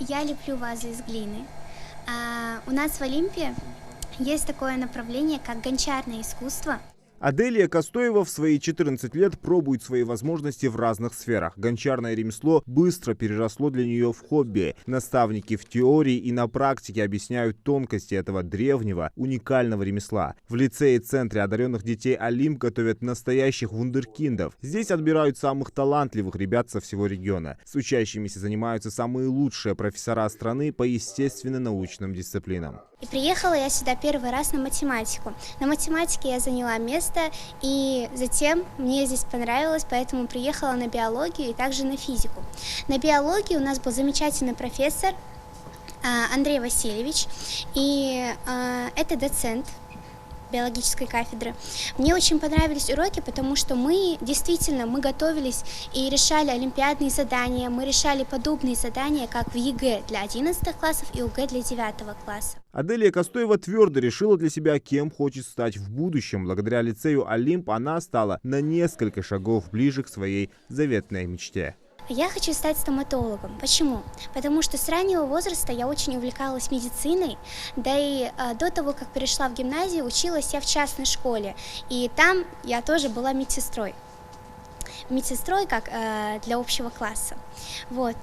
Я леплю вазы из глины. У нас в Олимпе есть такое направление, как гончарное искусство. Аделия Костоева в свои 14 лет пробует свои возможности в разных сферах. Гончарное ремесло быстро переросло для нее в хобби. Наставники в теории и на практике объясняют тонкости этого древнего, уникального ремесла. В лицее и центре одаренных детей «Олимп» готовят настоящих вундеркиндов. Здесь отбирают самых талантливых ребят со всего региона. С учащимися занимаются самые лучшие профессора страны по естественно-научным дисциплинам. И приехала я сюда первый раз на математику. На математике я заняла место, и затем мне здесь понравилось, поэтому приехала на биологию и также на физику. На биологии у нас был замечательный профессор Андрей Васильевич, и это доцент биологической кафедры. Мне очень понравились уроки, потому что мы готовились и решали олимпиадные задания, мы решали подобные задания, как в ЕГЭ для 11 классов и ОГЭ для 9 класса. Аделия Костоева твердо решила для себя, кем хочет стать в будущем. Благодаря лицею «Олимп» она стала на несколько шагов ближе к своей заветной мечте. Я хочу стать стоматологом. Почему? Потому что с раннего возраста я очень увлекалась медициной, да и до того, как перешла в гимназию, училась я в частной школе, и там я тоже была медсестрой. Медсестрой как для общего класса. Вот.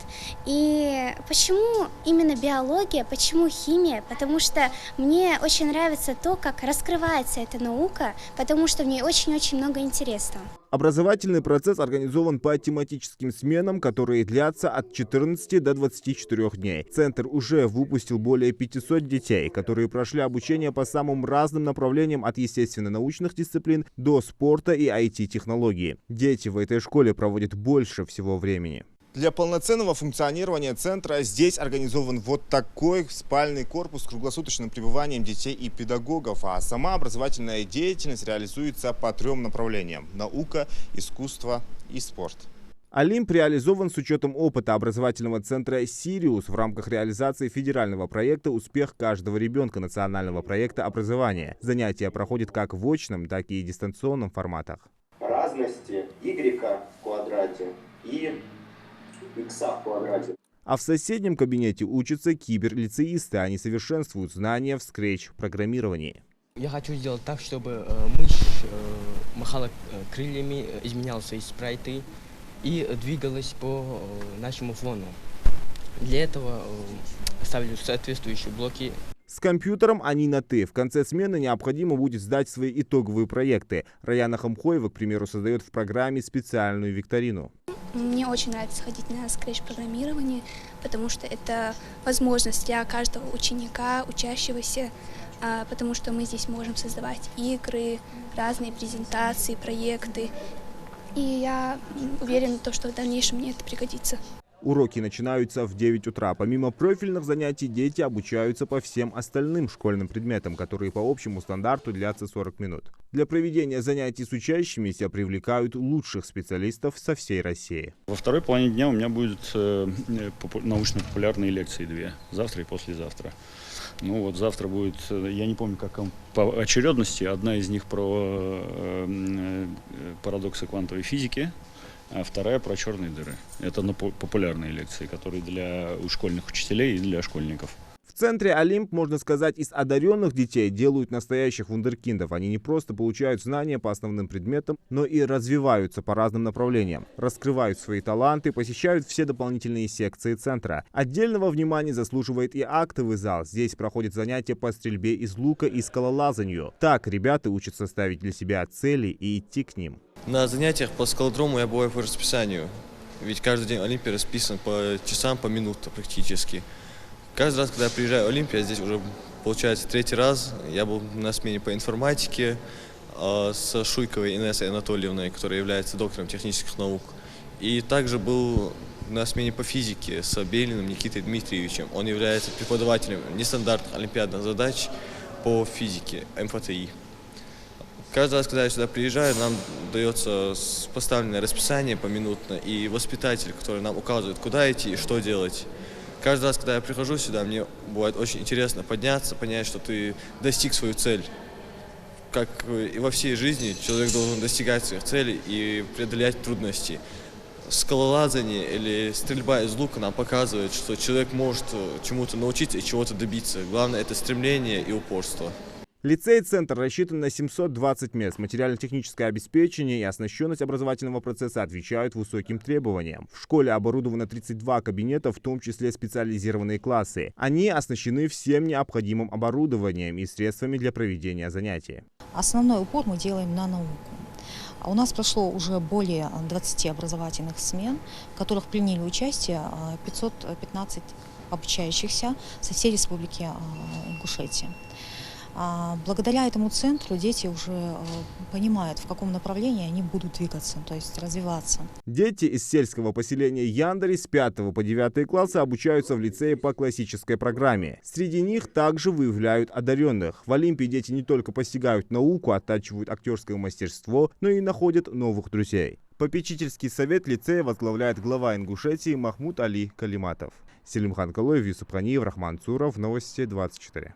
И почему именно биология, почему химия? Потому что мне очень нравится то, как раскрывается эта наука, потому что в ней очень-очень много интересного. Образовательный процесс организован по тематическим сменам, которые длятся от 14 до 24 дней. Центр уже выпустил более 500 детей, которые прошли обучение по самым разным направлениям от естественно-научных дисциплин до спорта и IT-технологий. Дети в этой школе проводят больше всего времени. Для полноценного функционирования центра здесь организован вот такой спальный корпус с круглосуточным пребыванием детей и педагогов. А сама образовательная деятельность реализуется по 3 направлениям – наука, искусство и спорт. «Олимп» реализован с учетом опыта образовательного центра «Сириус» в рамках реализации федерального проекта «Успех каждого ребенка» национального проекта образования. Занятия проходят как в очном, так и дистанционном форматах. Разности y в квадрате и x в квадрате. А в соседнем кабинете учатся киберлицеисты. Они совершенствуют знания в скретч-программировании. Я хочу сделать так, чтобы мышь махала крыльями, изменяла свои спрайты и двигалась по нашему фону. Для этого ставлю соответствующие блоки. С компьютером они на «ты». В конце смены необходимо будет сдать свои итоговые проекты. Раяна Хамхоева, к примеру, создает в программе специальную викторину. Мне очень нравится ходить на скретч-программирование, потому что это возможность для каждого ученика, учащегося, потому что мы здесь можем создавать игры, разные презентации, проекты. И я уверена, что в дальнейшем мне это пригодится. Уроки начинаются в 9 утра. Помимо профильных занятий, дети обучаются по всем остальным школьным предметам, которые по общему стандарту длятся 40 минут. Для проведения занятий с учащимися привлекают лучших специалистов со всей России. Во второй половине дня у меня будут научно-популярные лекции 2. Завтра и послезавтра. Ну вот завтра будет, я не помню, как по очередности, одна из них про парадоксы квантовой физики. А вторая про черные дыры. Это популярные лекции, которые для школьных учителей и для школьников. В центре «Олимп», можно сказать, из одаренных детей делают настоящих вундеркиндов. Они не просто получают знания по основным предметам, но и развиваются по разным направлениям. Раскрывают свои таланты, посещают все дополнительные секции центра. Отдельного внимания заслуживает и актовый зал. Здесь проходят занятия по стрельбе из лука и скалолазанию. Так ребята учатся ставить для себя цели и идти к ним. На занятиях по скалодрому я бываю по расписанию, ведь каждый день Олимпия расписан по часам, по минутам практически. Каждый раз, когда я приезжаю в Олимпию, здесь уже получается 3-й раз, я был на смене по информатике с Шуйковой Инессой Анатольевной, которая является доктором технических наук. И также был на смене по физике с Белиным Никитой Дмитриевичем. Он является преподавателем нестандартных олимпиадных задач по физике МФТИ. Каждый раз, когда я сюда приезжаю, нам дается поставленное расписание поминутно и воспитатель, который нам указывает, куда идти и что делать. Каждый раз, когда я прихожу сюда, мне бывает очень интересно подняться, понять, что ты достиг свою цель. Как и во всей жизни, человек должен достигать своих целей и преодолевать трудности. скалолазание или стрельба из лука нам показывает, что человек может чему-то научиться и чего-то добиться. Главное – это стремление и упорство. Лицей-центр рассчитан на 720 мест. Материально-техническое обеспечение и оснащенность образовательного процесса отвечают высоким требованиям. В школе оборудовано 32 кабинета, в том числе специализированные классы. Они оснащены всем необходимым оборудованием и средствами для проведения занятий. Основной упор мы делаем на науку. У нас прошло уже более 20 образовательных смен, в которых приняли участие 515 обучающихся со всей республики Ингушетия. Благодаря этому центру дети уже понимают, в каком направлении они будут двигаться, то есть развиваться. Дети из сельского поселения Яндари с 5 по 9 классы обучаются в лицее по классической программе. Среди них также выявляют одаренных. В Олимпии дети не только постигают науку, оттачивают актерское мастерство, но и находят новых друзей. Попечительский совет лицея возглавляет глава Ингушетии Махмуд Али Калиматов. Селимхан Калоев, Юсуп Ханиев, Рахман Цуров. Новости 24.